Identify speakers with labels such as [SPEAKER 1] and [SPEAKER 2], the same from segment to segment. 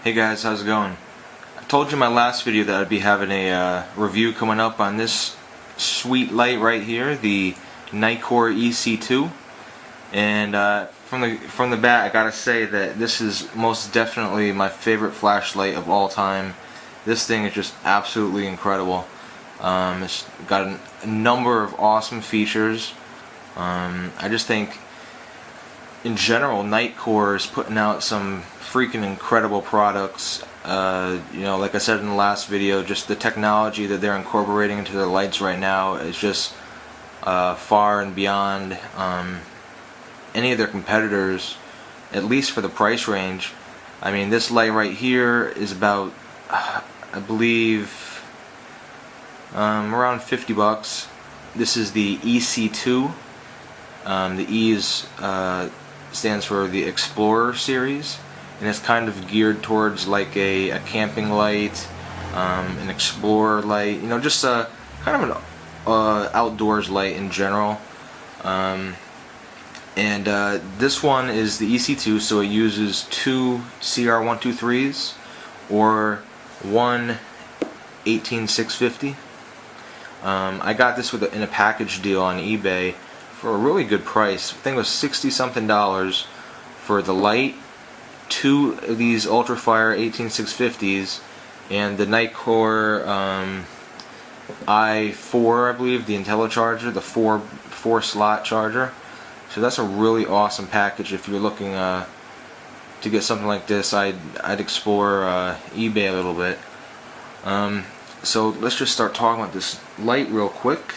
[SPEAKER 1] Hey guys, how's it going? I told you in my last video that I'd be having a review coming up on this sweet light right here, the Nitecore EC2. And from the bat, I gotta say that this is most definitely my favorite flashlight of all time. This thing is just absolutely incredible. It's got a number of awesome features. I just think in general Nitecore is putting out some freaking incredible products. You know, like I said in the last video, just the technology that they're incorporating into their lights right now is just far and beyond any of their competitors, at least for the price range. I mean, this light right here is about, I believe, around 50 bucks. This is the EC2. The E stands for the Explorer series, and it's kind of geared towards like a camping light, an explorer light, you know, just kind of an outdoors light in general. This one is the EC2, so it uses two CR123s or one 18650. I got this in a package deal on eBay for a really good price. I think it was $60 something for the light, two of these Ultrafire 18650s, and the Nitecore i4, I believe, the IntelliCharger, the four slot charger. So that's a really awesome package. If you're looking to get something like this, I'd explore eBay a little bit. So let's just start talking about this light real quick.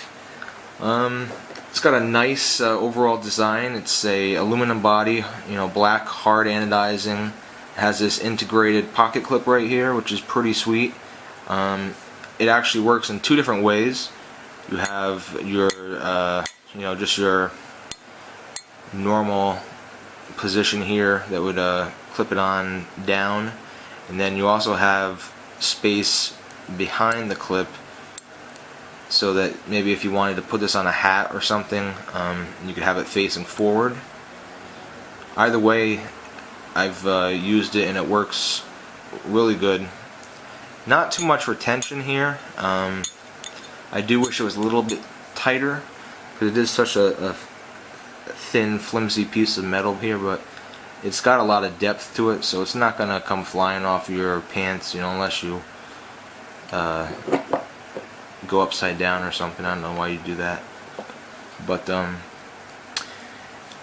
[SPEAKER 1] It's got a nice overall design. It's a aluminum body, you know, black hard anodizing. It has this integrated pocket clip right here, which is pretty sweet. It actually works in two different ways. You have your, you know, just your normal position here that would clip it on down, and then you also have space behind the clip, so that maybe if you wanted to put this on a hat or something, you could have it facing forward. Either way, I've used it and it works really good. Not too much retention here. I do wish it was a little bit tighter, because it is such a thin, flimsy piece of metal here, but it's got a lot of depth to it, so it's not gonna come flying off your pants, you know, unless you go upside down or something. I don't know why you do that, but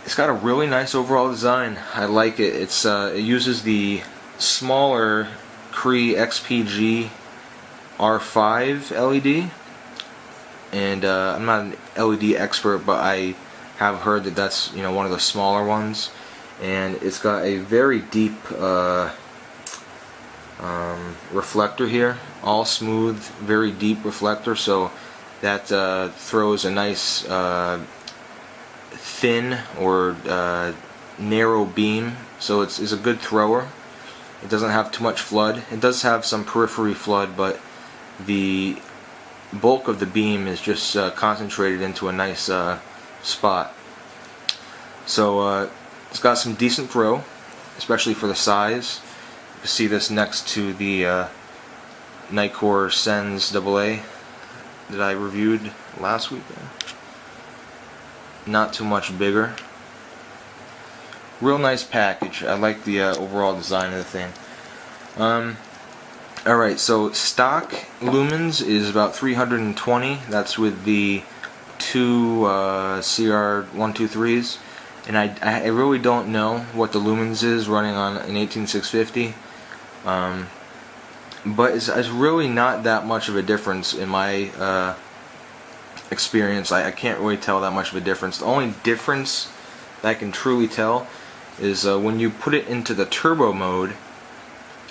[SPEAKER 1] it's got a really nice overall design. I like it. It uses the smaller Cree XPG R5 LED, and I'm not an LED expert, but I have heard that that's, you know, one of the smaller ones, and it's got a very deep reflector here, all smooth, very deep reflector, so that throws a nice thin or narrow beam, so it's a good thrower. It doesn't have too much flood. It does have some periphery flood, but the bulk of the beam is just concentrated into a nice spot. So it's got some decent throw, especially for the size. You can see this next to the Nitecore Sens AA that I reviewed last week. Not too much bigger. Real nice package. I like the overall design of the thing. Alright, so stock lumens is about 320. That's with the two CR123s. And I really don't know what the lumens is running on an 18650. But it's really not that much of a difference in my experience. I can't really tell that much of a difference. The only difference that I can truly tell is when you put it into the turbo mode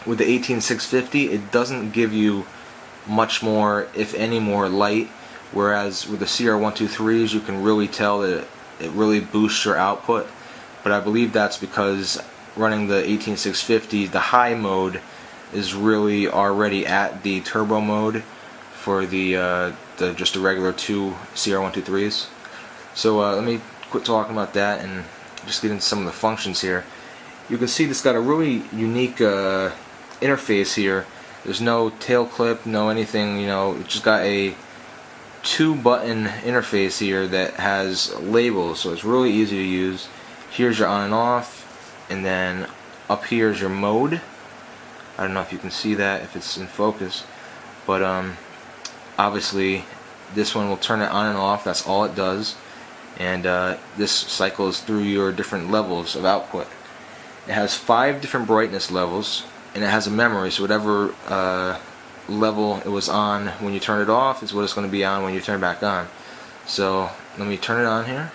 [SPEAKER 1] with the 18650, it doesn't give you much more, if any more, light, whereas with the CR123s you can really tell that it really boosts your output. But I believe that's because running the 18650, the high mode is really already at the turbo mode for the just the regular two CR123s. So let me quit talking about that and just get into some of the functions here. You can see this got a really unique interface here. There's no tail clip, no anything, you know, it's just got a 2-button interface here that has labels, so it's really easy to use. Here's your on and off, and then up here is your mode. I don't know if you can see that, if it's in focus, but obviously this one will turn it on and off. That's all it does, and this cycles through your different levels of output. It has 5 different brightness levels, and it has a memory, so whatever level it was on when you turn it off is what it's going to be on when you turn it back on. So let me turn it on here.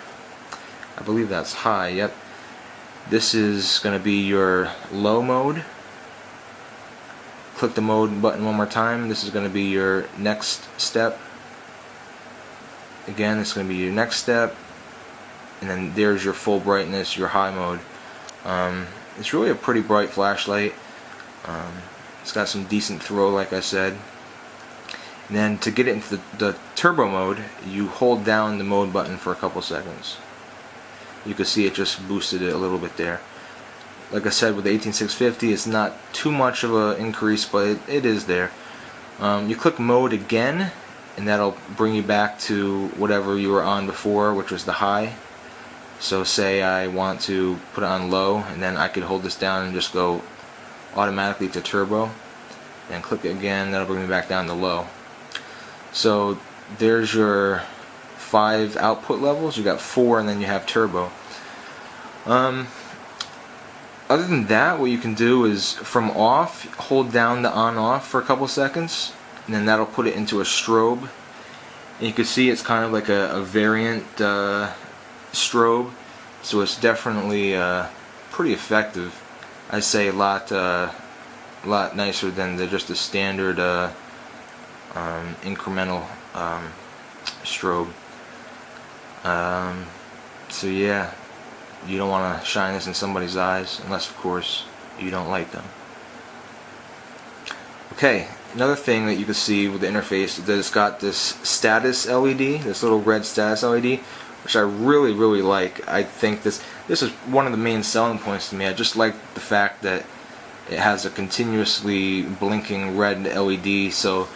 [SPEAKER 1] I believe that's high. Yep. This is going to be your low mode. Click the mode button one more time. This is going to be your next step. Again, it's going to be your next step, and then there's your full brightness, your high mode. It's really a pretty bright flashlight. It's got some decent throw, like I said. And then to get it into the turbo mode, you hold down the mode button for a couple seconds. You can see it just boosted it a little bit there. Like I said, with the 18650, it's not too much of an increase, but it is there. You click mode again, and that'll bring you back to whatever you were on before, which was the high. So say I want to put it on low, and then I could hold this down and just go automatically to turbo, and click it again. That'll bring me back down to low. So there's your 5 output levels. You got 4, and then you have turbo. Other than that, what you can do is from off, hold down the on-off for a couple seconds, and then that'll put it into a strobe. And you can see it's kind of like a variant strobe, so it's definitely pretty effective. I'd say a lot nicer than just the standard incremental strobe. So yeah, you don't want to shine this in somebody's eyes, unless of course you don't like them. Okay, another thing that you can see with the interface is that it's got this status LED, this little red status LED, which I really like. I think this is one of the main selling points to me. I just like the fact that it has a continuously blinking red LED, so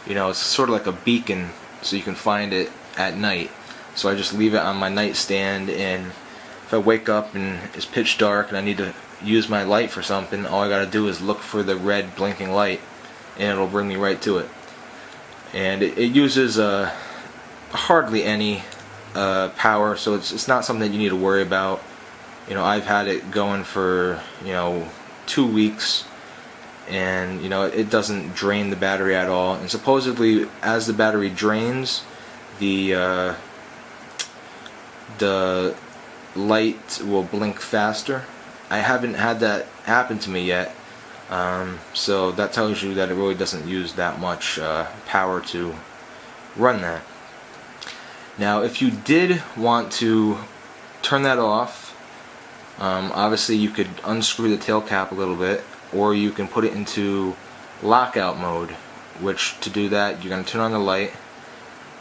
[SPEAKER 1] you know, it's sort of like a beacon, so you can find it at night. So I just leave it on my nightstand, and if I wake up and it's pitch dark and I need to use my light for something, all I gotta do is look for the red blinking light, and it'll bring me right to it. And it uses hardly any power, so it's not something that you need to worry about. You know, I've had it going for 2 weeks, and you know, it doesn't drain the battery at all. And supposedly, as the battery drains, the light will blink faster. I haven't had that happen to me yet, so that tells you that it really doesn't use that much power to run that. Now, if you did want to turn that off, obviously you could unscrew the tail cap a little bit, or you can put it into lockout mode, which to do that you're going to turn on the light,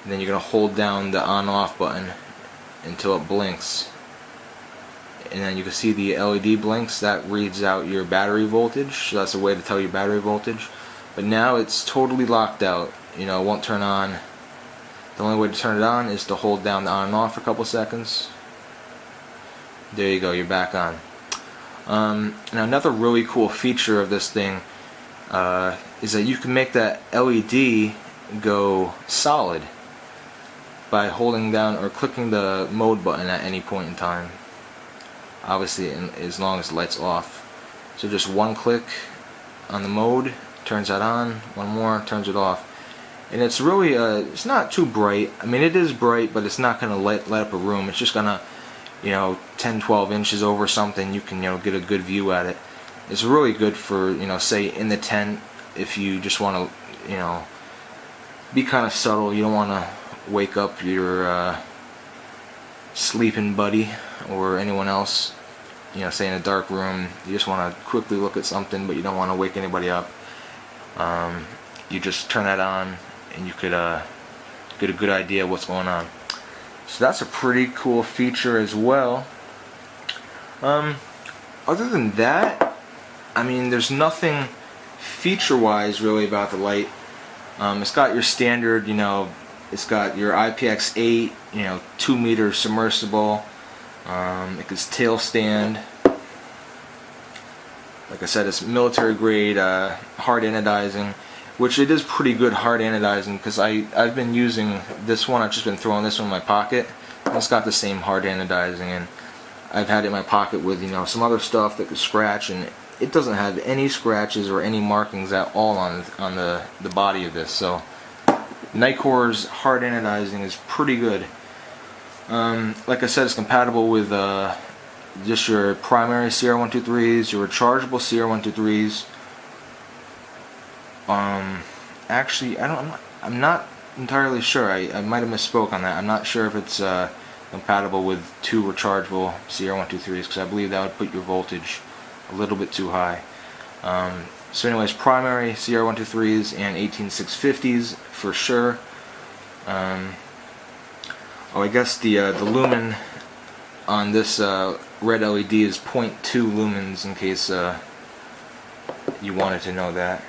[SPEAKER 1] and then you're going to hold down the on-off button until it blinks. And then you can see the LED blinks. That reads out your battery voltage, so that's a way to tell your battery voltage. But now it's totally locked out. You know, it won't turn on. The only way to turn it on is to hold down the on and off for a couple seconds. There you go, you're back on. Now another really cool feature of this thing is that you can make that LED go solid by holding down or clicking the mode button at any point in time. Obviously, as long as the light's off. So just one click on the mode turns that on, one more turns it off. And it's really it's not too bright. I mean, it is bright, but it's not going to light up a room. It's just going to, 10-12 inches over something, you can get a good view at it. It's really good for, say in the tent, if you just want to be kind of subtle. You don't want to wake up your sleeping buddy or anyone else, say in a dark room. You just want to quickly look at something, but you don't want to wake anybody up. You just turn that on, and you could get a good idea of what's going on. So that's a pretty cool feature as well. Other than that, I mean, there's nothing feature-wise, really, about the light, it's got your standard, it's got your IPX8, 2-meter submersible. It's tail stand. Like I said, it's military grade hard anodizing, which it is pretty good hard anodizing, because I've been using this one. I've just been throwing this one in my pocket, and it's got the same hard anodizing, and I've had it in my pocket with some other stuff that could scratch, and it doesn't have any scratches or any markings at all on the body of this. So Nitecore's hard anodizing is pretty good. Like I said, it's compatible with just your primary CR123s, your rechargeable CR123s. Actually, I'm not entirely sure. I might have misspoke on that. I'm not sure if it's compatible with 2 rechargeable CR123s, because I believe that would put your voltage a little bit too high. So anyways, primary CR123s and 18650s for sure. Oh, I guess the lumen on this red LED is 0.2 lumens, in case you wanted to know that.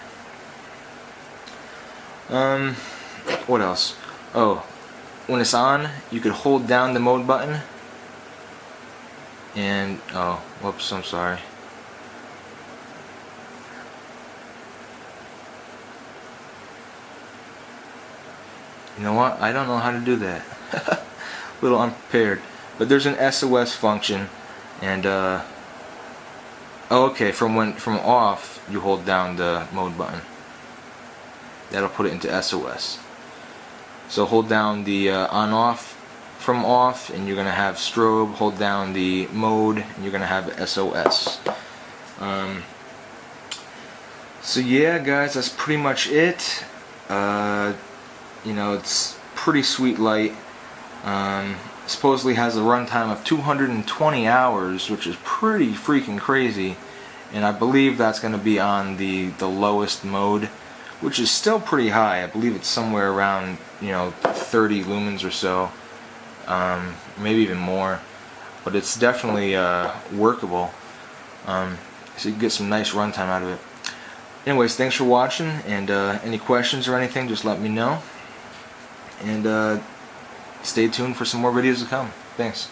[SPEAKER 1] What else? Oh, when it's on, you could hold down the mode button, and oh, whoops, I'm sorry. You know what? I don't know how to do that. A little unprepared. But there's an SOS function, and oh, okay. From off, you hold down the mode button. That'll put it into SOS. So hold down the on/off from off, and you're gonna have strobe. Hold down the mode, and you're gonna have SOS. So yeah, guys, that's pretty much it. It's pretty sweet light. Supposedly has a runtime of 220 hours, which is pretty freaking crazy, and I believe that's going to be on the lowest mode, which is still pretty high. I believe it's somewhere around 30 lumens or so, maybe even more, but it's definitely workable, so you can get some nice runtime out of it. Anyways, thanks for watching, and any questions or anything, just let me know, and stay tuned for some more videos to come. Thanks.